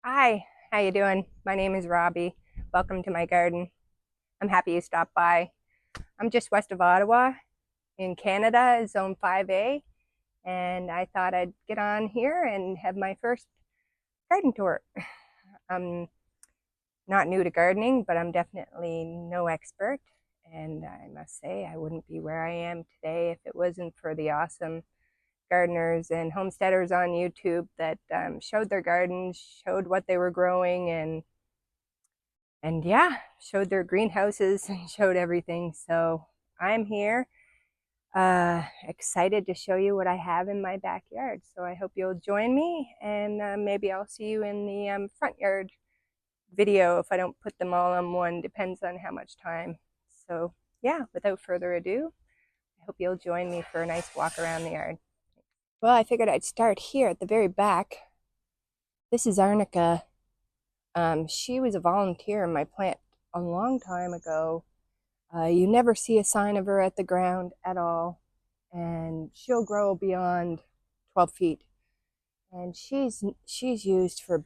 Hi, how you doing? My name is Robbie. Welcome to my garden. I'm happy you stopped by. I'm just west of Ottawa in Canada, Zone 5A, and I thought I'd get on here and have my first garden tour. I'm not new to gardening, but I'm definitely no expert, and I must say I wouldn't be where I am today if it wasn't for the awesome gardeners and homesteaders on YouTube that showed their gardens, showed what they were growing, and yeah, showed their greenhouses and showed everything. So I'm here, excited to show you what I have in my backyard. So I hope you'll join me, and maybe I'll see you in the front yard video if I don't put them all on one. Depends on how much time. So yeah, without further ado, I hope you'll join me for a nice walk around the yard. Well, I figured I'd start here at the very back. This is Arnica. She was a volunteer in my plant a long time ago. You never see a sign of her at the ground at all, and she'll grow beyond 12 feet. And she's used for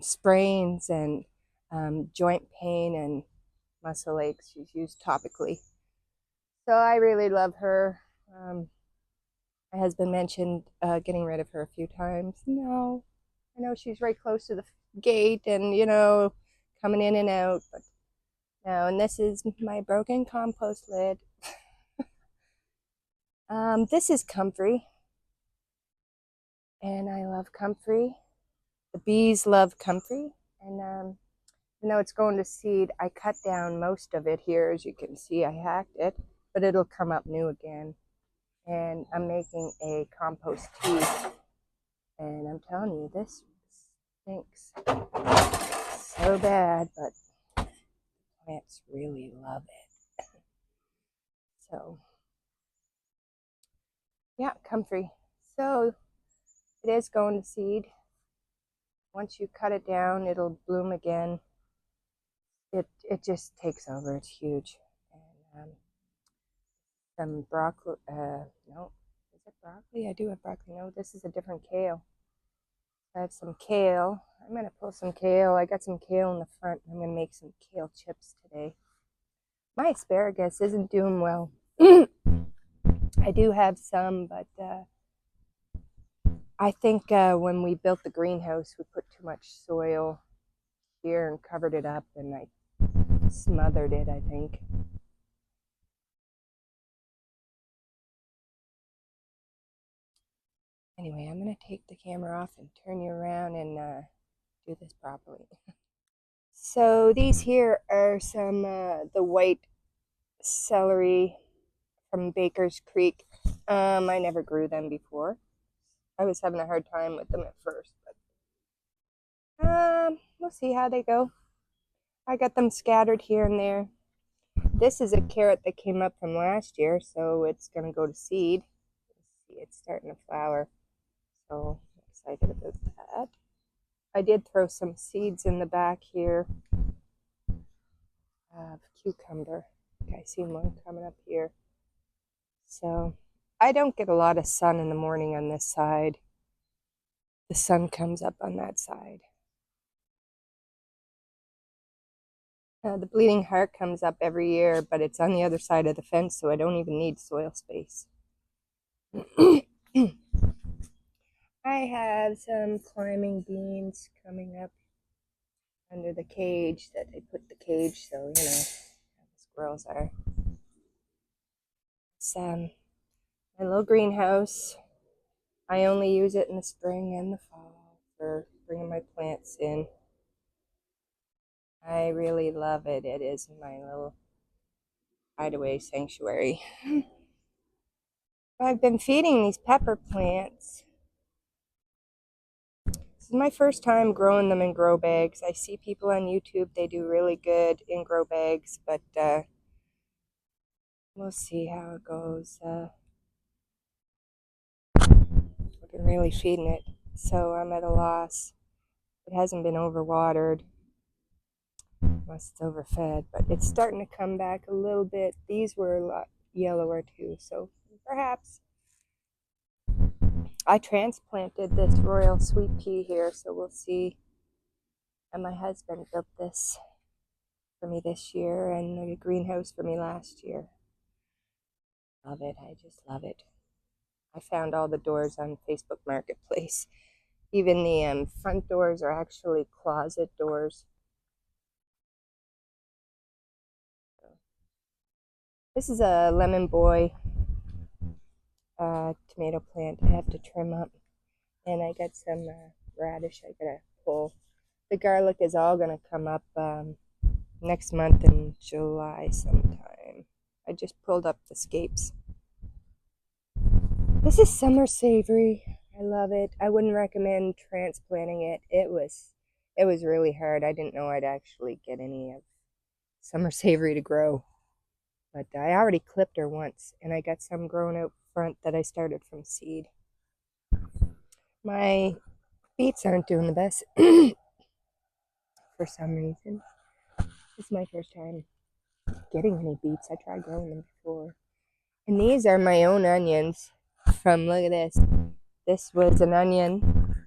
sprains and joint pain and muscle aches. She's used topically. So I really love her. My husband mentioned getting rid of her a few times. No, I know she's right close to the gate and, coming in and out. But no, and this is my broken compost lid. This is comfrey. And I love comfrey. The bees love comfrey. And even though it's going to seed, I cut down most of it here. As you can see, I hacked it, but it'll come up new again. And I'm making a compost tea. And I'm telling you, this stinks so bad, but plants really love it. So, yeah, comfrey. So, it is going to seed. Once you cut it down, it'll bloom again. It just takes over. It's huge. And some broccoli. No, is it broccoli? I do have broccoli. No, this is a different kale. I have some kale. I'm going to pull some kale. I got some kale in the front. I'm going to make some kale chips today. My asparagus isn't doing well. I do have some, but I think when we built the greenhouse, we put too much soil here and covered it up, and I smothered it, I think. Anyway, I'm going to take the camera off and turn you around and do this properly. So these here are some the white celery from Baker's Creek. I never grew them before. I was having a hard time with them at first, but we'll see how they go. I got them scattered here and there. This is a carrot that came up from last year, so it's going to go to seed. See, it's starting to flower, so I'm excited about that. I did throw some seeds in the back here of cucumber. I see one coming up here. So I don't get a lot of sun in the morning on this side. The sun comes up on that side. The bleeding heart comes up every year, but it's on the other side of the fence, so I don't even need soil space. I have some climbing beans coming up under the cage that they put the cage, so how the squirrels are. It's my little greenhouse. I only use it in the spring and the fall for bringing my plants in. I really love it. It is my little hideaway sanctuary. I've been feeding these pepper plants. This is my first time growing them in grow bags. I see people on YouTube, they do really good in grow bags, but we'll see how it goes. I've been really feeding it, so I'm at a loss. It hasn't been overwatered. Unless it's overfed, but it's starting to come back a little bit. These were a lot yellower too, so perhaps. I transplanted this royal sweet pea here, so we'll see And my husband built this for me this year and the greenhouse for me last year. Love it. I just love it. I found all the doors on Facebook Marketplace. Even the front doors are actually closet doors. This is a lemon boy tomato plant I have to trim up. And I got some radish I gotta pull. The garlic is all gonna come up next month in July sometime. I just pulled up the scapes. This is summer savory. I love it. I wouldn't recommend transplanting it. It was really hard. I didn't know I'd actually get any of summer savory to grow. But I already clipped her once, and I got some grown out front that I started from seed. My beets aren't doing the best for some reason. This is my first time getting any beets. I tried growing them before. And these are my own onions from, look at this. This was an onion,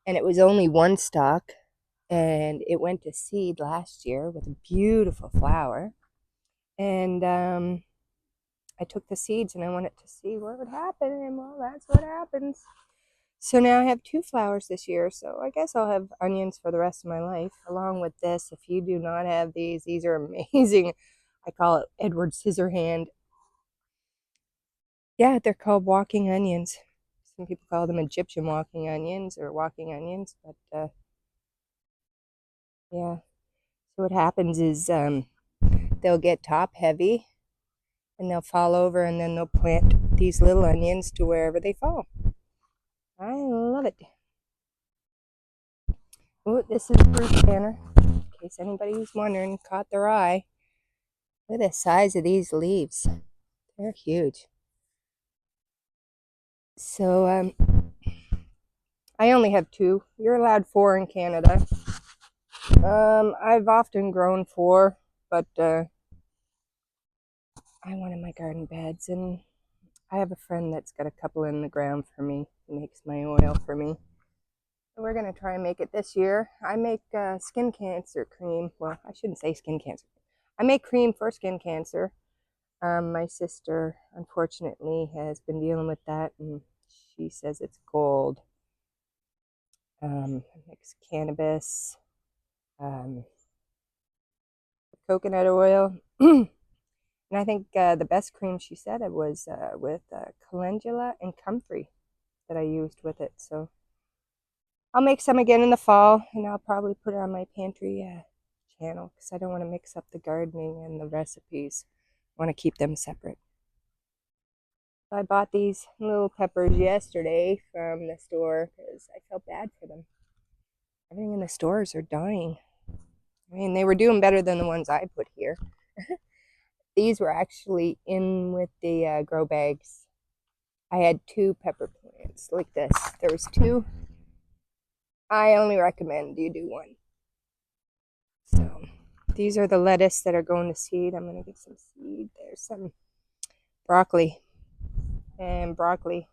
and it was only one stalk, and it went to seed last year with a beautiful flower. And I took the seeds and I wanted to see what would happen, and well, that's what happens. So now I have 2 flowers this year, so I guess I'll have onions for the rest of my life, along with this. If you do not have these are amazing. I call it Edward Scissorhand. Yeah, they're called walking onions. Some people call them Egyptian walking onions or walking onions, but yeah. So what happens is they'll get top heavy and they'll fall over, and then they'll plant these little onions to wherever they fall. I love it. Oh, this is fruit banner, in case anybody's wondering, caught their eye. Look at the size of these leaves. They're huge. So I only have 2. You're allowed 4 in Canada. I've often grown 4, but I wanted my garden beds, and I have a friend that's got a couple in the ground for me. He makes my oil for me. So we're going to try and make it this year. I make skin cancer cream. Well, I shouldn't say skin cancer. I make cream for skin cancer. My sister, unfortunately, has been dealing with that, and she says it's gold. I mix cannabis, coconut oil, and I think the best cream she said it was with calendula and comfrey that I used with it. So I'll make some again in the fall, and I'll probably put it on my pantry channel because I don't want to mix up the gardening and the recipes. I want to keep them separate. I bought these little peppers yesterday from the store because I felt bad for them. Everything in the stores are dying. I mean, they were doing better than the ones I put here. These were actually in with the grow bags. I had 2 pepper plants like this. There was 2. I only recommend you do 1. So these are the lettuce that are going to seed. I'm going to get some seed. There's some broccoli. And broccoli.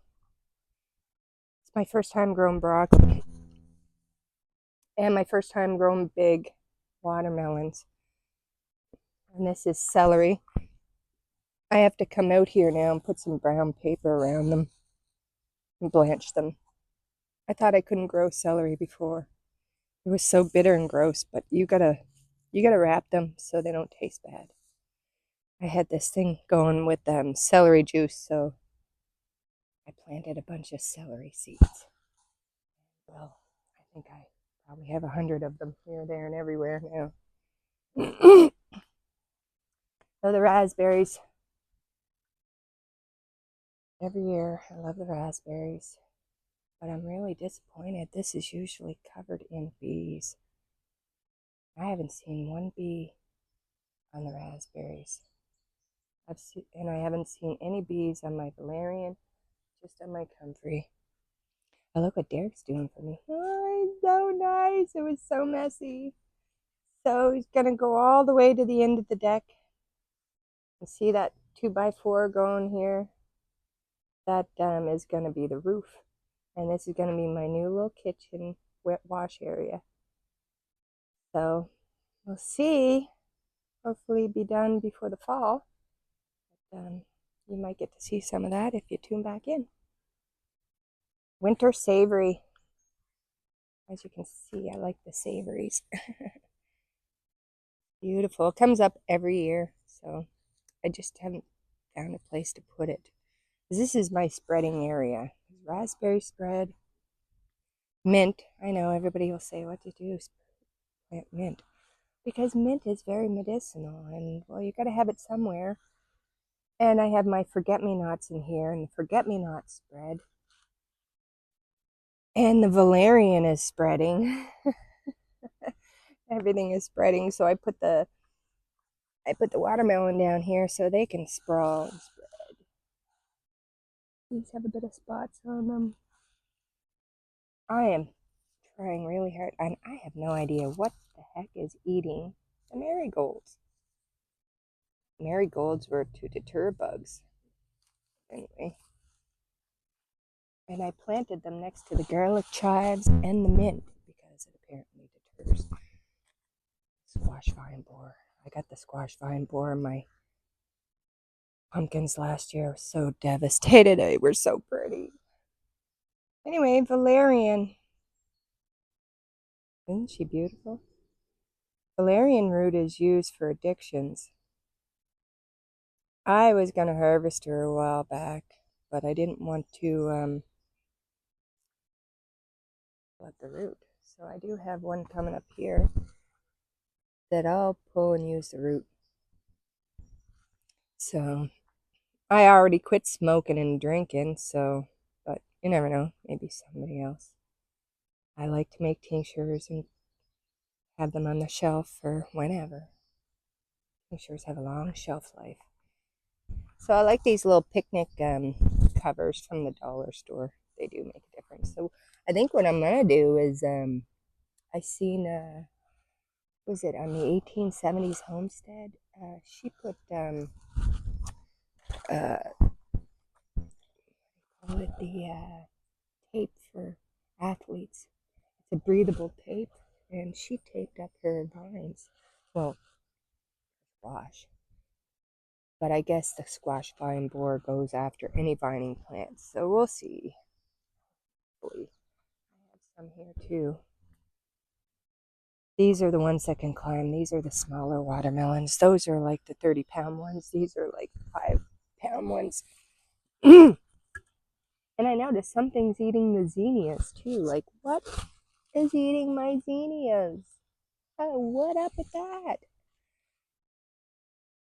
It's my first time growing broccoli. And my first time growing big watermelons. And this is celery. I have to come out here now and put some brown paper around them and blanch them. I thought I couldn't grow celery before. It was so bitter and gross, but you gotta wrap them so they don't taste bad. I had this thing going with celery juice, so I planted a bunch of celery seeds. Well, I think I probably have 100 of them here, there, and everywhere now. So the raspberries. Every year, I love the raspberries, but I'm really disappointed. This is usually covered in bees. I haven't seen 1 bee on the raspberries. And I haven't seen any bees on my valerian, just on my comfrey. Oh, look what Derek's doing for me. Oh, it's so nice. It was so messy. So he's going to go all the way to the end of the deck. You see that 2x4 going here? That is going to be the roof. And this is going to be my new little kitchen wet wash area. So we'll see. Hopefully be done before the fall. You might get to see some of that if you tune back in. Winter savory. As you can see, I like the savories. Beautiful. It comes up every year, so I just haven't found a place to put it. This is my spreading area. Raspberry spread. Mint. I know everybody will say, what do you do? Plant mint. Because mint is very medicinal, and well, you got to have it somewhere. And I have my forget-me-nots in here, and the forget-me-not spread. And the valerian is spreading. Everything is spreading, so I put the watermelon down here so they can sprawl and spread. These have a bit of spots on them. I am trying really hard, and I have no idea what the heck is eating the marigolds. Marigolds were to deter bugs. Anyway. And I planted them next to the garlic chives and the mint because it apparently deters squash vine borer. I got the squash vine borer in my pumpkins last year. I was so devastated. They were so pretty. Anyway, valerian. Isn't she beautiful? Valerian root is used for addictions. I was going to harvest her a while back, but I didn't want to let the root. So I do have one coming up here that I'll pull and use the root. So I already quit smoking and drinking, so, but you never know, maybe somebody else. I like to make tinctures and have them on the shelf for whenever. Tinctures have a long shelf life. So I like these little picnic covers from the dollar store. They do make a difference. So I think what I'm going to do is, I seen, was it on the 1870s homestead? She put, call it the tape for athletes. It's a breathable tape, and she taped up her vines. Well, squash. But I guess the squash vine borer goes after any vining plants, so we'll see. Hopefully. I have some here too. These are the ones that can climb. These are the smaller watermelons. Those are like the 30-pound ones. These are like 5-pound ones. And I noticed something's eating the zinnias too. Like, what is eating my zinnias? Oh, what up with that?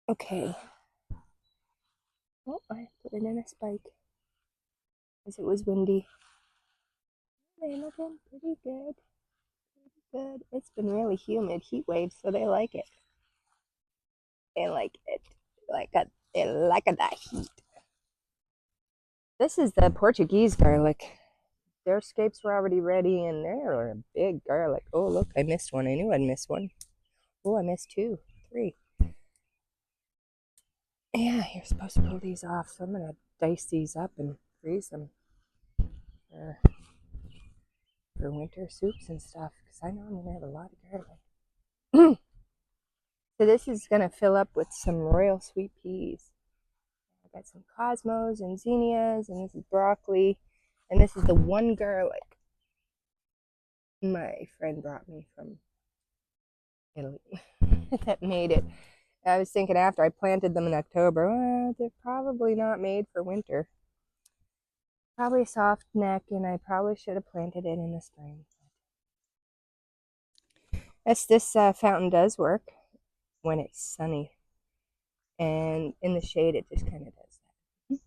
Okay. Oh, I put it in a spike because it was windy. They're looking pretty good. Pretty good. It's been really humid, heat waves, so they like it. They like it. They like that heat. This is the Portuguese garlic. Their scapes were already ready, and they're a big garlic. Oh, look, I missed one. I knew I'd miss one. Oh, I missed 2, 3. Yeah, you're supposed to pull these off, so I'm going to dice these up and freeze them for winter soups and stuff, because I know I'm going to have a lot of garlic. So this is going to fill up with some royal sweet peas. I got some cosmos and zinnias, and this is broccoli, and this is the one garlic my friend brought me from Italy that made it. I was thinking after I planted them in October, well, they're probably not made for winter. Probably a soft neck, and I probably should have planted it in the spring. This fountain does work when it's sunny, and in the shade it just kind of does that.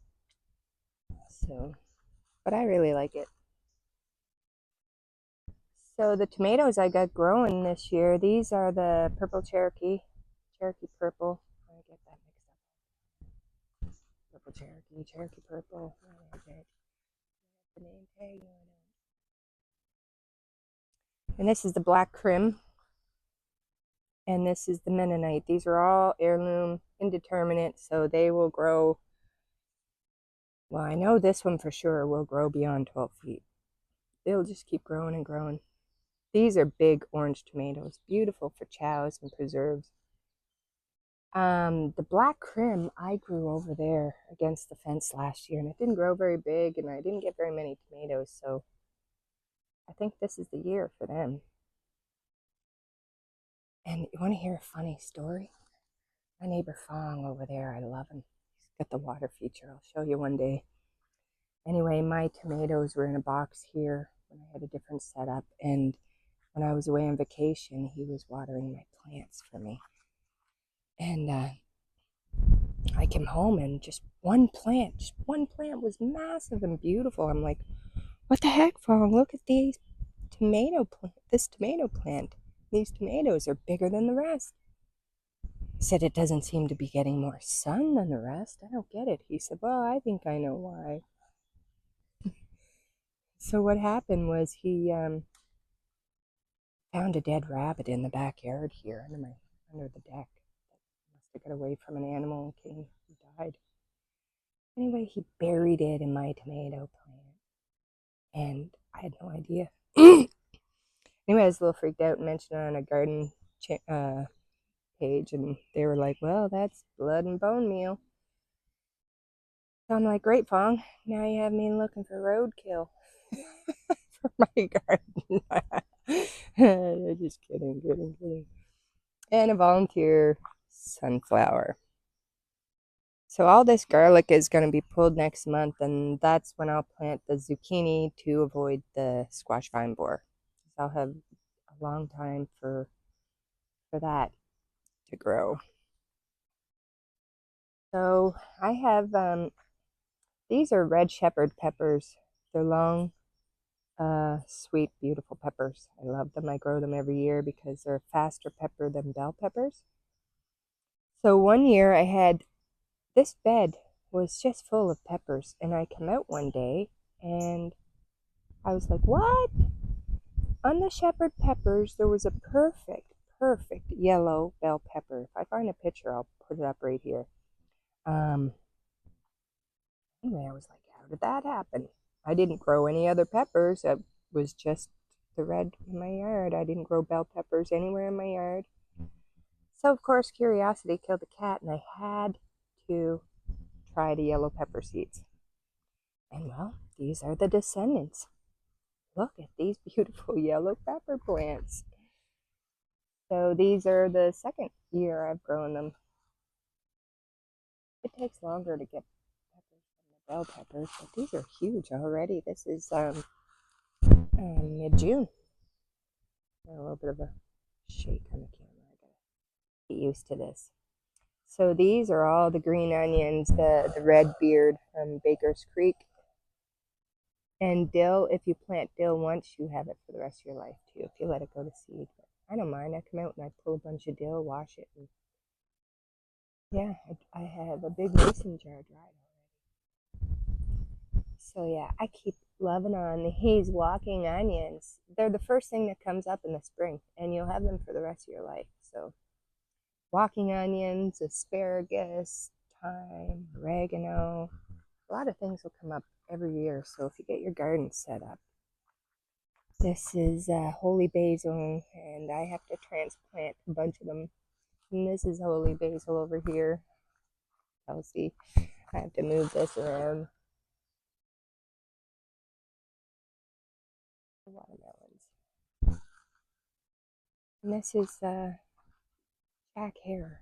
So, but I really like it. So the tomatoes I got growing this year, these are the purple Cherokee purple. I get that mixed up. Purple Cherokee purple. Where is it? The name tag on it. And this is the black crim. And this is the Mennonite. These are all heirloom, indeterminate, so they will grow. Well, I know this one for sure will grow beyond 12 feet. They'll just keep growing and growing. These are big orange tomatoes, beautiful for chows and preserves. The black crim I grew over there against the fence last year, and it didn't grow very big, and I didn't get very many tomatoes, so I think this is the year for them. And you want to hear a funny story? My neighbor Fong over there, I love him. He's got the water feature. I'll show you one day. Anyway, my tomatoes were in a box here when I had a different setup, and when I was away on vacation, he was watering my plants for me. And I came home and just one plant was massive and beautiful. I'm like, what the heck, Fong? Look at this tomato plant. These tomatoes are bigger than the rest. He said it doesn't seem to be getting more sun than the rest. I don't get it. He said, well, I think I know why. So what happened was he found a dead rabbit in the backyard here under the deck. Must have got away from an animal and came and died. Anyway, he buried it in my tomato plant, and I had no idea. Anyway, I was a little freaked out and mentioned it on a garden page, and they were like, well, that's blood and bone meal. So I'm like, great, Fong. Now you have me looking for roadkill for my garden. Just kidding. And a volunteer sunflower. So all this garlic is going to be pulled next month, and that's when I'll plant the zucchini to avoid the squash vine borer. I'll have a long time for that to grow. So I have these are red shepherd peppers. They're long, sweet, beautiful peppers. I love them. I grow them every year because they're a faster pepper than bell peppers. So one year I had this bed was just full of peppers, and I come out one day and I was like, what? On the shepherd peppers there was a perfect yellow bell pepper. If I find a picture, I'll put it up right here. Anyway, I was like, how did that happen? I didn't grow any other peppers. It was just the red in my yard. I didn't grow bell peppers anywhere in my yard. So of course curiosity killed the cat, and I had to try the yellow pepper seeds. And well, these are the descendants. Look at these beautiful yellow pepper plants. So these are the second year I've grown them. It takes longer to get peppers than the bell peppers, but these are huge already. This is mid-June. A little bit of a shake on the camera. I gotta get used to this. So these are all the green onions, the red beard from Baker's Creek. And dill, if you plant dill once, you have it for the rest of your life too, if you let it go to seed. But I don't mind. I come out and I pull a bunch of dill, wash it, and yeah, I have a big mason jar dried already. So yeah, I keep loving on these walking onions. They're the first thing that comes up in the spring, and you'll have them for the rest of your life. So walking onions, asparagus, thyme, oregano, a lot of things will come up every year. So if you get your garden set up, this is holy basil, and I have to transplant a bunch of them. And this is holy basil over here. I'll see. I have to move this around. Watermelons. And this is Jack Hare.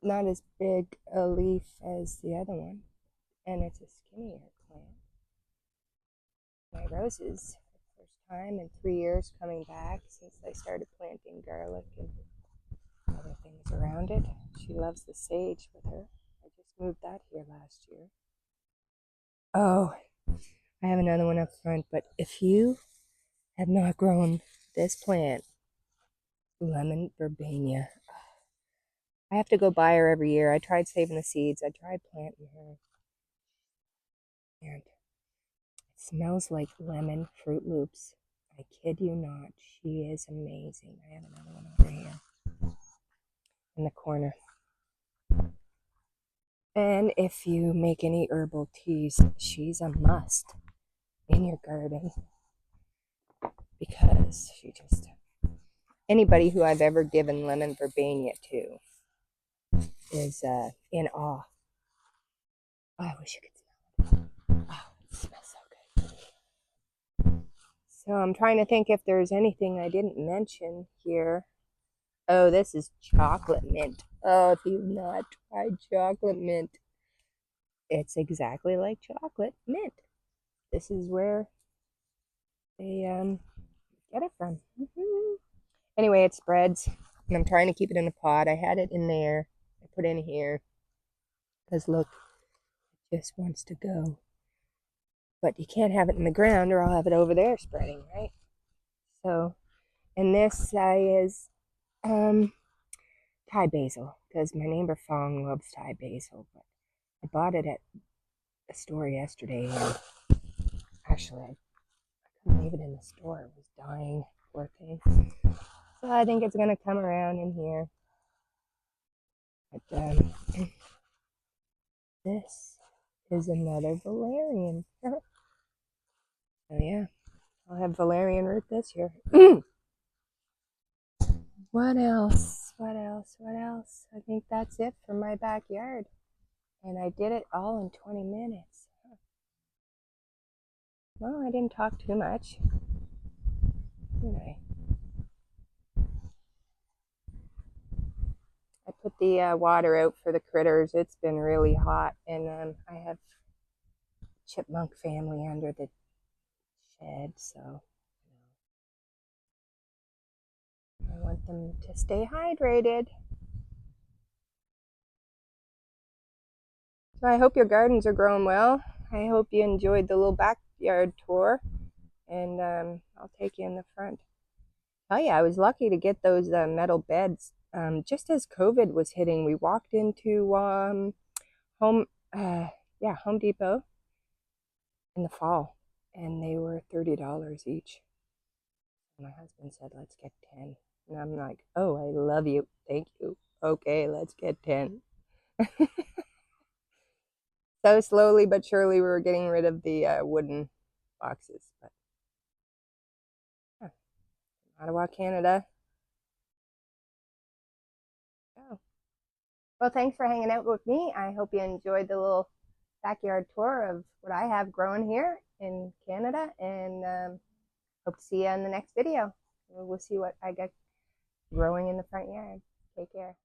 Not as big a leaf as the other one, and it's a skinnier plant. My roses, for the first time in 3 years, coming back since I started planting garlic and other things around it. She loves the sage with her. I just moved that here last year. Oh, I have another one up front, but if you have not grown this plant, lemon verbena, I have to go buy her every year. I tried saving the seeds. I tried planting her. And it smells like lemon Fruit Loops. I kid you not. She is amazing. I have another one over here in the corner. And if you make any herbal teas, she's a must. in your garden, because she just, anybody who I've ever given lemon verbena to is in awe. Oh, I wish you could smell it. Oh, it smells so good. So I'm trying to think if there's anything I didn't mention here. Oh, this is chocolate mint. Oh, if you've not tried chocolate mint, it's exactly like chocolate mint. This is where they get it from. Anyway, it spreads, and I'm trying to keep it in a pot. I had it in there. I put it in here because look, it just wants to go. But you can't have it in the ground, or I'll have it over there spreading, right? So, and this is Thai basil, because my neighbor Fong loves Thai basil. But I bought it at a store yesterday, and actually I couldn't leave it in the store. It was dying, poor thing. So I think it's gonna come around in here. But this is another valerian. So yeah, I'll have valerian root this year. What else? What else? What else? I think that's it for my backyard. And I did it all in 20 minutes. Well, I didn't talk too much. Anyway, I put the water out for the critters. It's been really hot, and I have chipmunk family under the shed, so I want them to stay hydrated. So I hope your gardens are growing well. I hope you enjoyed the little backyard tour, and I'll take you in the front. Oh yeah, I was lucky to get those metal beds. Just as COVID was hitting, we walked into Home, Home Depot in the fall, and they were $30 each. My husband said, "Let's get 10," and I'm like, "Oh, I love you, thank you. Okay, let's get 10." So slowly but surely, we were getting rid of the wooden boxes. But yeah, Ottawa, Canada. Oh. Well, thanks for hanging out with me. I hope you enjoyed the little backyard tour of what I have growing here in Canada, and hope to see you in the next video. We'll see what I got growing in the front yard. Take care.